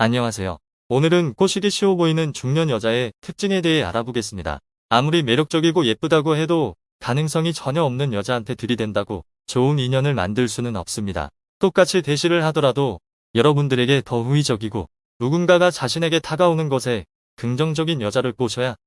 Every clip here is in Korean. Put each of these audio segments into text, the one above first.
안녕하세요. 오늘은 꼬시기 쉬워 보이는 중년 여자의 특징에 대해 알아보겠습니다. 아무리 매력적이고 예쁘다고 해도 가능성이 전혀 없는 여자한테 들이댄다고 좋은 인연을 만들 수는 없습니다. 똑같이 대시를 하더라도 여러분들에게 더 호의적이고 누군가가 자신에게 다가오는 것에 긍정적인 여자를 꼬셔야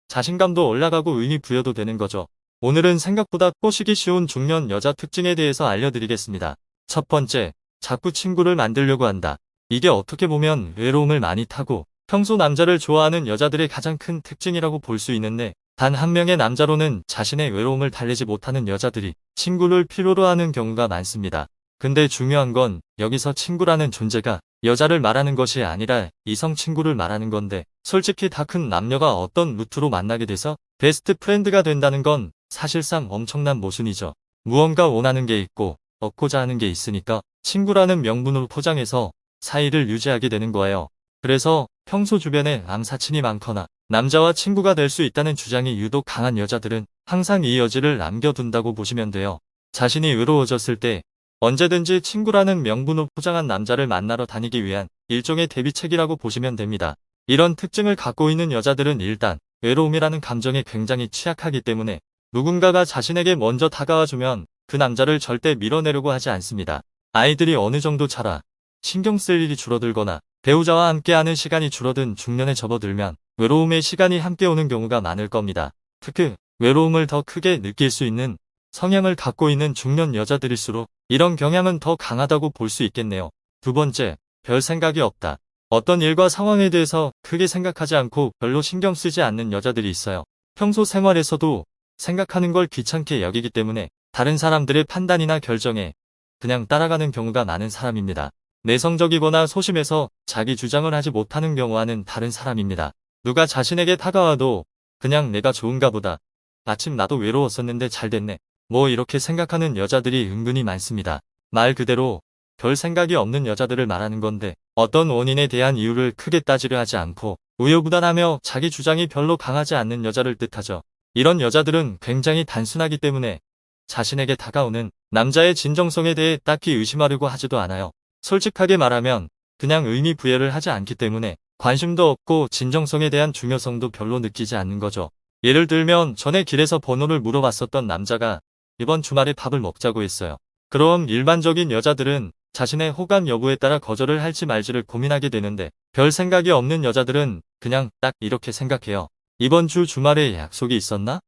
자신감도 올라가고 의미 부여도 되는 거죠. 오늘은 생각보다 꼬시기 쉬운 중년 여자 특징에 대해서 알려드리겠습니다. 첫 번째, 자꾸 친구를 만들려고 한다. 이게 어떻게 보면 외로움을 많이 타고 평소 남자를 좋아하는 여자들의 가장 큰 특징이라고 볼 수 있는데, 단 한 명의 남자로는 자신의 외로움을 달래지 못하는 여자들이 친구를 필요로 하는 경우가 많습니다. 근데 중요한 건 여기서 친구라는 존재가 여자를 말하는 것이 아니라 이성 친구를 말하는 건데, 솔직히 다 큰 남녀가 어떤 루트로 만나게 돼서 베스트 프렌드가 된다는 건 사실상 엄청난 모순이죠. 무언가 원하는 게 있고 얻고자 하는 게 있으니까 친구라는 명분으로 포장해서 사이를 유지하게 되는 거예요. 그래서 평소 주변에 남사친이 많거나 남자와 친구가 될 수 있다는 주장이 유독 강한 여자들은 항상 이 여지를 남겨둔다고 보시면 돼요. 자신이 외로워졌을 때 언제든지 친구라는 명분으로 포장한 남자를 만나러 다니기 위한 일종의 대비책이라고 보시면 됩니다. 이런 특징을 갖고 있는 여자들은 일단 외로움이라는 감정에 굉장히 취약하기 때문에 누군가가 자신에게 먼저 다가와주면 그 남자를 절대 밀어내려고 하지 않습니다. 아이들이 어느 정도 자라 신경 쓸 일이 줄어들거나 배우자와 함께하는 시간이 줄어든 중년에 접어들면 외로움의 시간이 함께 오는 경우가 많을 겁니다. 특히 외로움을 더 크게 느낄 수 있는 성향을 갖고 있는 중년 여자들일수록 이런 경향은 더 강하다고 볼 수 있겠네요. 두 번째, 별 생각이 없다. 어떤 일과 상황에 대해서 크게 생각하지 않고 별로 신경 쓰지 않는 여자들이 있어요. 평소 생활에서도 생각하는 걸 귀찮게 여기기 때문에 다른 사람들의 판단이나 결정에 그냥 따라가는 경우가 많은 사람입니다. 내성적이거나 소심해서 자기 주장을 하지 못하는 경우와는 다른 사람입니다. 누가 자신에게 다가와도 그냥 내가 좋은가 보다. 마침 나도 외로웠었는데 잘 됐네. 뭐 이렇게 생각하는 여자들이 은근히 많습니다. 말 그대로 별 생각이 없는 여자들을 말하는 건데, 어떤 원인에 대한 이유를 크게 따지려 하지 않고 우유부단하며 자기 주장이 별로 강하지 않는 여자를 뜻하죠. 이런 여자들은 굉장히 단순하기 때문에 자신에게 다가오는 남자의 진정성에 대해 딱히 의심하려고 하지도 않아요. 솔직하게 말하면 그냥 의미 부여를 하지 않기 때문에 관심도 없고 진정성에 대한 중요성도 별로 느끼지 않는 거죠. 예를 들면 전에 길에서 번호를 물어봤었던 남자가 이번 주말에 밥을 먹자고 했어요. 그럼 일반적인 여자들은 자신의 호감 여부에 따라 거절을 할지 말지를 고민하게 되는데, 별 생각이 없는 여자들은 그냥 딱 이렇게 생각해요. 이번 주 주말에 약속이 있었나?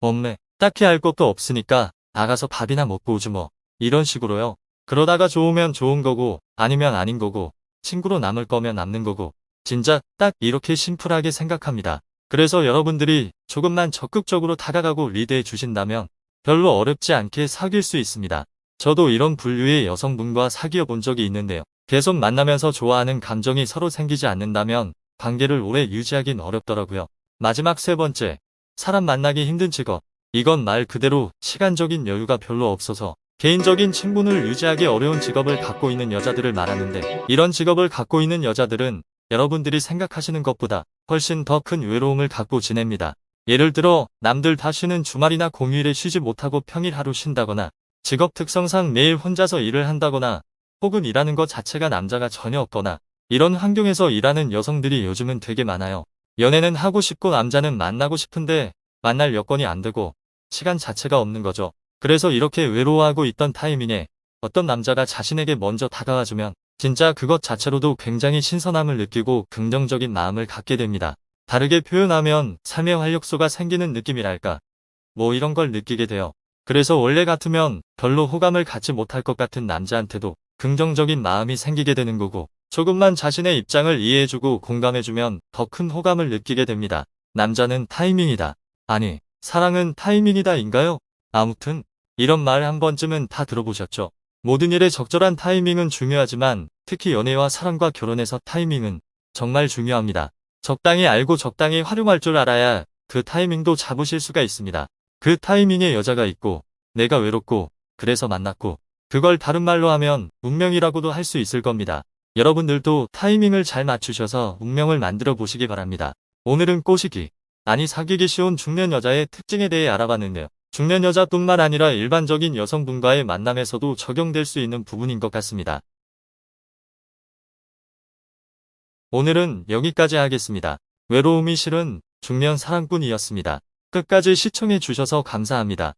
없네. 딱히 할 것도 없으니까 나가서 밥이나 먹고 오지 뭐. 이런 식으로요. 그러다가 좋으면 좋은 거고 아니면 아닌 거고 친구로 남을 거면 남는 거고, 진짜 딱 이렇게 심플하게 생각합니다. 그래서 여러분들이 조금만 적극적으로 다가가고 리드해 주신다면 별로 어렵지 않게 사귈 수 있습니다. 저도 이런 부류의 여성분과 사귀어 본 적이 있는데요. 계속 만나면서 좋아하는 감정이 서로 생기지 않는다면 관계를 오래 유지하긴 어렵더라고요. 마지막 세 번째, 사람 만나기 힘든 직업. 이건 말 그대로 시간적인 여유가 별로 없어서 개인적인 친분을 유지하기 어려운 직업을 갖고 있는 여자들을 말하는데, 이런 직업을 갖고 있는 여자들은 여러분들이 생각하시는 것보다 훨씬 더 큰 외로움을 갖고 지냅니다. 예를 들어 남들 다 쉬는 주말이나 공휴일에 쉬지 못하고 평일 하루 쉰다거나, 직업 특성상 매일 혼자서 일을 한다거나, 혹은 일하는 것 자체가 남자가 전혀 없거나, 이런 환경에서 일하는 여성들이 요즘은 되게 많아요. 연애는 하고 싶고 남자는 만나고 싶은데 만날 여건이 안 되고 시간 자체가 없는 거죠. 그래서 이렇게 외로워하고 있던 타이밍에 어떤 남자가 자신에게 먼저 다가와주면 진짜 그것 자체로도 굉장히 신선함을 느끼고 긍정적인 마음을 갖게 됩니다. 다르게 표현하면 삶의 활력소가 생기는 느낌이랄까, 뭐 이런 걸 느끼게 돼요. 그래서 원래 같으면 별로 호감을 갖지 못할 것 같은 남자한테도 긍정적인 마음이 생기게 되는 거고, 조금만 자신의 입장을 이해해주고 공감해주면 더 큰 호감을 느끼게 됩니다. 남자는 타이밍이다. 아니, 사랑은 타이밍이다인가요? 아무튼 이런 말 한 번쯤은 다 들어보셨죠? 모든 일에 적절한 타이밍은 중요하지만 특히 연애와 사랑과 결혼에서 타이밍은 정말 중요합니다. 적당히 알고 적당히 활용할 줄 알아야 그 타이밍도 잡으실 수가 있습니다. 그 타이밍에 여자가 있고 내가 외롭고 그래서 만났고, 그걸 다른 말로 하면 운명이라고도 할 수 있을 겁니다. 여러분들도 타이밍을 잘 맞추셔서 운명을 만들어 보시기 바랍니다. 오늘은 꼬시기, 아니 사귀기 쉬운 중년 여자의 특징에 대해 알아봤는데요. 중년 여자뿐만 아니라 일반적인 여성분과의 만남에서도 적용될 수 있는 부분인 것 같습니다. 오늘은 여기까지 하겠습니다. 외로움이 싫은 중년 사랑꾼이었습니다. 끝까지 시청해 주셔서 감사합니다.